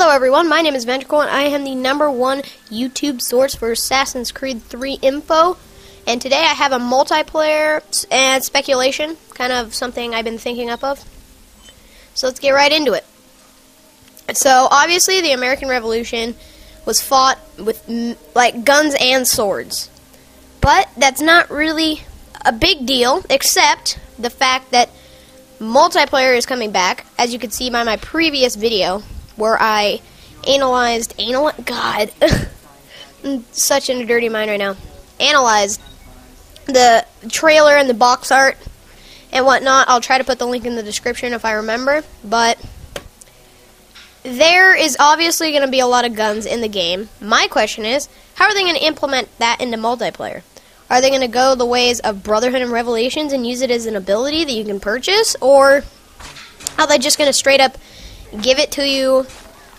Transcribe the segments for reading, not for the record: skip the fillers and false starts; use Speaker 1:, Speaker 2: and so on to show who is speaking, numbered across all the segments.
Speaker 1: Hello everyone, my name is Ventricle and I am the #1 YouTube source for Assassin's Creed 3 info. And today I have a multiplayer and speculation, kind of something I've been thinking up of. So let's get right into it. So obviously the American Revolution was fought with like guns and swords. But that's not really a big deal, except the fact that multiplayer is coming back, as you can see by my previous video, where I analyzed, God, I'm such in a dirty mind right now, analyzed the trailer and the box art and whatnot. I'll try to put the link in the description if I remember, but there is obviously going to be a lot of guns in the game. My question is, how are they going to implement that into multiplayer? Are they going to go the ways of Brotherhood and Revelations and use it as an ability that you can purchase? Or are they just going to straight up give it to you?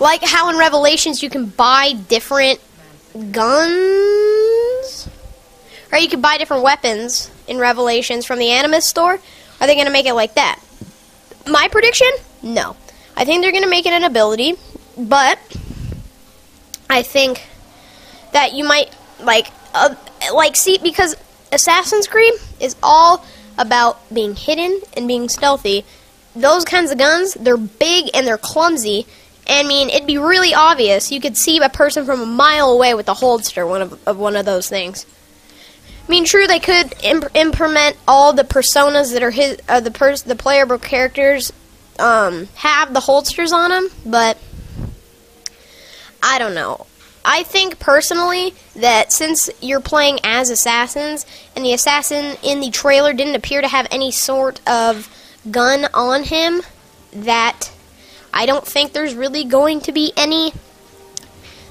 Speaker 1: Like how in Revelations you can buy different guns? Or you can buy different weapons in Revelations from the Animus store? Are they going to make it like that? My prediction? No. I think they're going to make it an ability, but I think that you might, see, because Assassin's Creed is all about being hidden and being stealthy. Those kinds of guns, they're big and they're clumsy. I mean, it'd be really obvious. You could see a person from a mile away with a holster, one of those things. I mean, true, they could implement all the personas that are the playable characters have the holsters on them, but I don't know. I think personally that since you're playing as assassins and the assassin in the trailer didn't appear to have any sort of gun on him, that I don't think there's really going to be any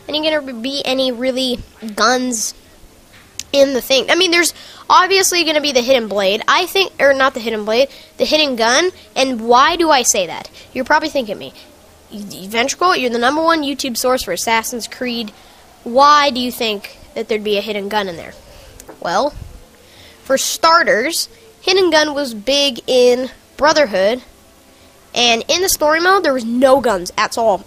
Speaker 1: really guns in the thing. I mean, there's obviously going to be the hidden blade. I think, or not the hidden blade, the hidden gun. And why do I say that? You're probably thinking me, Ventricle, you're the #1 YouTube source for Assassin's Creed. Why do you think that there'd be a hidden gun in there? Well, for starters, hidden gun was big in Brotherhood, and in the story mode, there was no guns at all.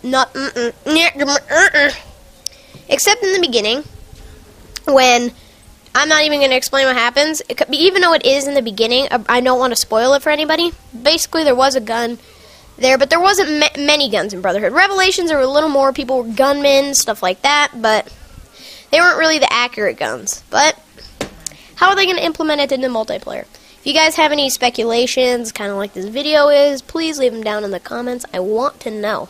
Speaker 1: Except in the beginning, when, I'm not even going to explain what happens, even though it is in the beginning, I don't want to spoil it for anybody. Basically, there was a gun there, but there wasn't many guns in Brotherhood. Revelations, there were a little more, people were gunmen, stuff like that, but they weren't really the accurate guns. But how are they going to implement it into multiplayer? If you guys have any speculations, kind of like this video is, please leave them down in the comments. I want to know.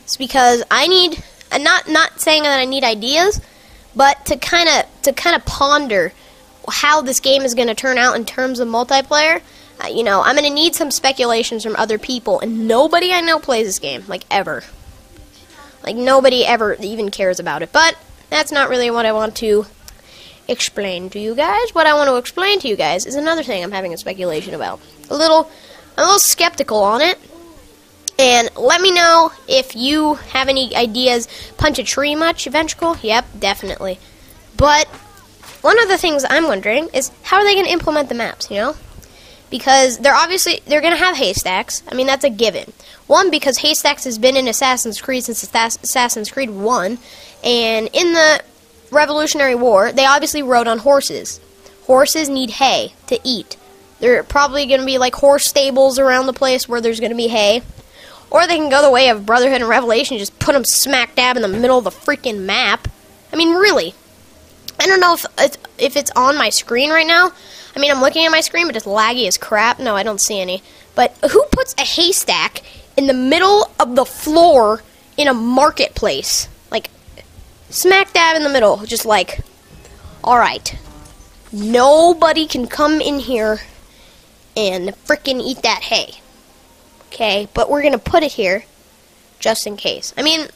Speaker 1: It's because I need, I'm not saying that I need ideas, but to kind of ponder how this game is going to turn out in terms of multiplayer. I'm going to need some speculations from other people, and nobody I know plays this game, like, ever. Like, nobody ever even cares about it, but that's not really what I want to explain to you guys. What I want to explain to you guys is another thing I'm having a speculation about. I'm a little skeptical on it, and let me know if you have any ideas. Punch a tree much, Ventricle? Yep, definitely. But one of the things I'm wondering is, how are they going to implement the maps, Because they're going to have haystacks. I mean, that's a given. One, because haystacks has been in Assassin's Creed since Assassin's Creed 1. And in the Revolutionary War, they obviously rode on horses. Horses need hay to eat. There are probably going to be like horse stables around the place where there's going to be hay. Or they can go the way of Brotherhood and Revelation, just put them smack dab in the middle of the freaking map. I mean, really. I don't know if it's on my screen right now. I mean, I'm looking at my screen, but it's laggy as crap. No, I don't see any. But who puts a haystack in the middle of the floor in a marketplace? Like, smack dab in the middle. Just like, alright. Nobody can come in here and frickin' eat that hay. Okay, but we're going to put it here just in case. I mean,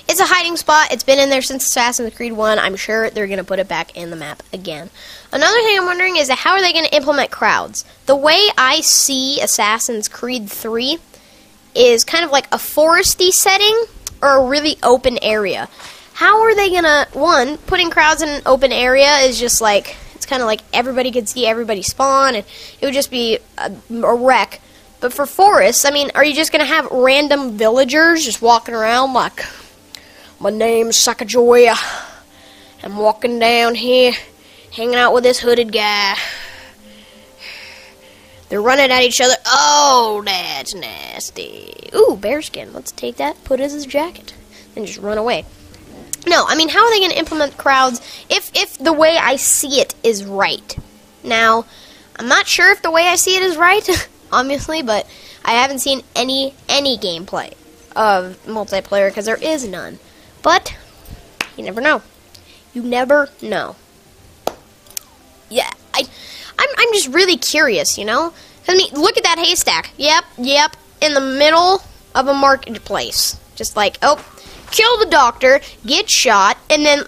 Speaker 1: it's a hiding spot. It's been in there since Assassin's Creed 1. I'm sure they're going to put it back in the map again. Another thing I'm wondering is how are they going to implement crowds? The way I see Assassin's Creed 3 is kind of like a foresty setting or a really open area. How are they going to, one, putting crowds in an open area is just like, it's kind of like everybody could see everybody spawn, and it would just be a wreck. But for forests, I mean, are you just going to have random villagers just walking around like, my name's Sacagawea. I'm walking down here, hanging out with this hooded guy. They're running at each other. Oh, that's nasty. Ooh, bearskin. Let's take that, put it as his jacket, and just run away. No, I mean, how are they going to implement crowds if the way I see it is right? Now, I'm not sure if the way I see it is right, obviously, but I haven't seen any gameplay of multiplayer because there is none. But you never know. You never know. Yeah, I'm just really curious, you know? I mean, look at that haystack. Yep, in the middle of a marketplace. Just like, oh, kill the doctor, get shot, and then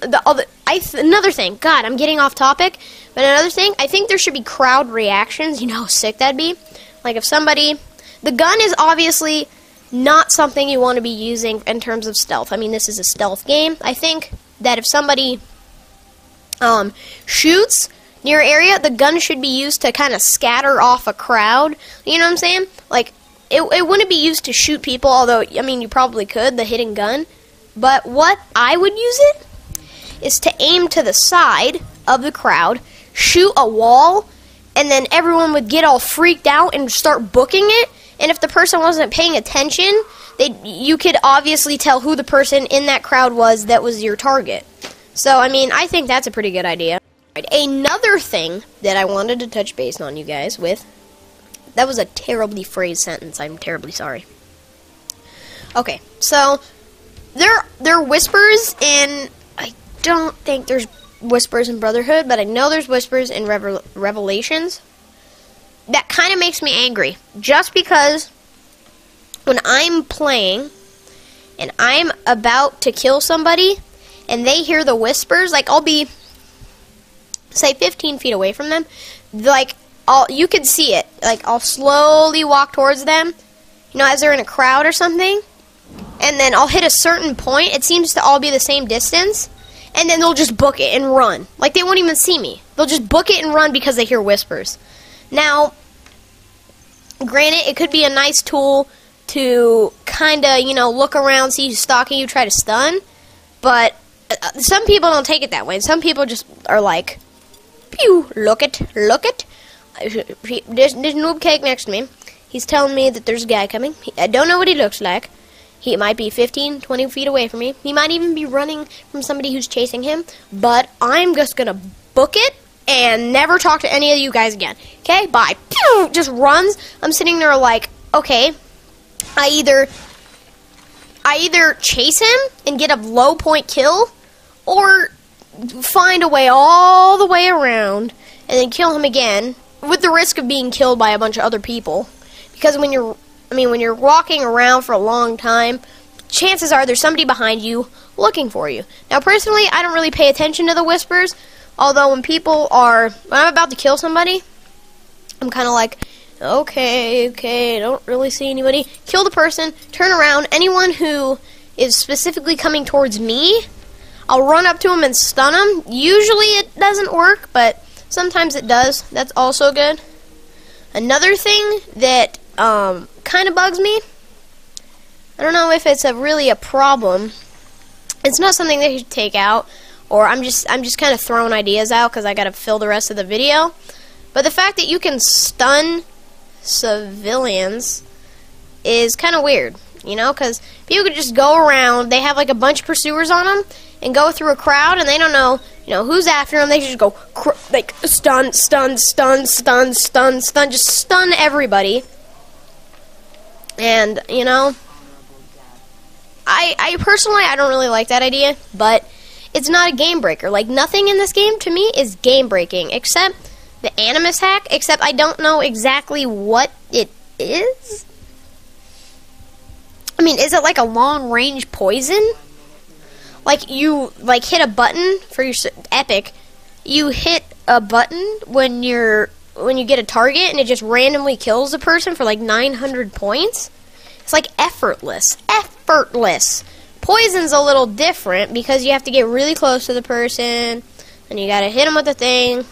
Speaker 1: another thing. God, I'm getting off topic. But another thing, I think there should be crowd reactions. You know how sick that'd be? Like if somebody... The gun is obviously not something you want to be using in terms of stealth. I mean, this is a stealth game. I think that if somebody shoots near an area, the gun should be used to kind of scatter off a crowd. You know what I'm saying? Like, it wouldn't be used to shoot people, although, I mean, you probably could, the hidden gun. But what I would use it is to aim to the side of the crowd, shoot a wall, and then everyone would get all freaked out and start booking it. And if the person wasn't paying attention, you could obviously tell who the person in that crowd was that was your target. So, I mean, I think that's a pretty good idea. Another thing that I wanted to touch base on you guys with, that was a terribly phrased sentence. I'm terribly sorry. Okay, so there are whispers in, I don't think there's whispers in Brotherhood, but I know there's whispers in Revelations. That kind of makes me angry, just because when I'm playing and I'm about to kill somebody and they hear the whispers, like I'll be, say, 15 feet away from them, like, you could see it, like, I'll slowly walk towards them, you know, as they're in a crowd or something, and then I'll hit a certain point, it seems to all be the same distance, and then they'll just book it and run, like, they won't even see me, they'll just book it and run because they hear whispers. Now, granted, it could be a nice tool to kind of, you know, look around, see who's stalking you, try to stun, but some people don't take it that way. Some people just are like, pew, look it. There's Noob Cake next to me. He's telling me that there's a guy coming. I don't know what he looks like. He might be 15, 20 feet away from me. He might even be running from somebody who's chasing him. But I'm just going to book it and never talk to any of you guys again. Okay, bye. Pew! Just runs. I'm sitting there like, okay, I either chase him and get a low point kill, or find a way all the way around and then kill him again with the risk of being killed by a bunch of other people. Because when you're walking around for a long time, chances are there's somebody behind you looking for you. Now, personally, I don't really pay attention to the whispers, although when I'm about to kill somebody, I'm kind of like, okay, I don't really see anybody. Kill the person, turn around. Anyone who is specifically coming towards me, I'll run up to him and stun him. Usually it doesn't work, but sometimes it does. That's also good. Another thing that kind of bugs me, I don't know if it's really a problem. It's not something they should take out, or I'm just kind of throwing ideas out because I got to fill the rest of the video. But the fact that you can stun civilians is kind of weird, you know, because people could just go around, they have like a bunch of pursuers on them, and go through a crowd, and they don't know, you know, who's after them. They just go, like, stun, just stun everybody. And, you know, I personally, I don't really like that idea, but it's not a game breaker. Like, nothing in this game, to me, is game breaking, except the Animus hack, except I don't know exactly what it is. I mean, is it like a long-range poison? Like, you, like, hit a button for your epic. You hit a button when you get a target, and it just randomly kills the person for, like, 900 points. It's, like, effortless. Poison's a little different, because you have to get really close to the person, and you gotta hit them with the thing.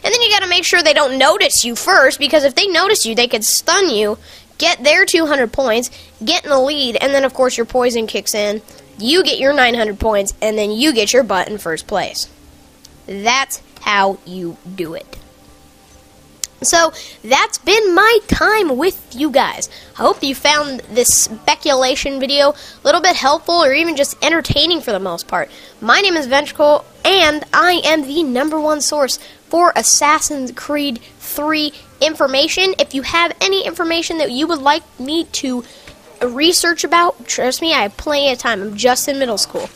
Speaker 1: And then you gotta make sure they don't notice you first, because if they notice you, they could stun you, get their 200 points, get in the lead, and then of course your poison kicks in, you get your 900 points, and then you get your butt in first place. That's how you do it. So, that's been my time with you guys. I hope you found this speculation video a little bit helpful or even just entertaining for the most part. My name is Ventricle, and I am the #1 source for Assassin's Creed 3 information. If you have any information that you would like me to research about, trust me, I have plenty of time. I'm just in middle school.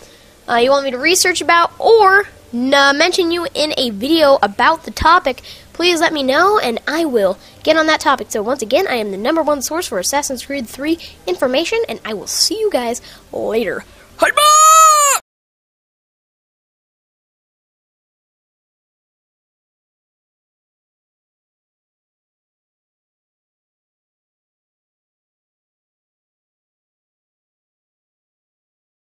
Speaker 1: You want me to research about or mention you in a video about the topic, please let me know, and I will get on that topic. So once again, I am the #1 source for Assassin's Creed 3 information, and I will see you guys later. Bye-bye!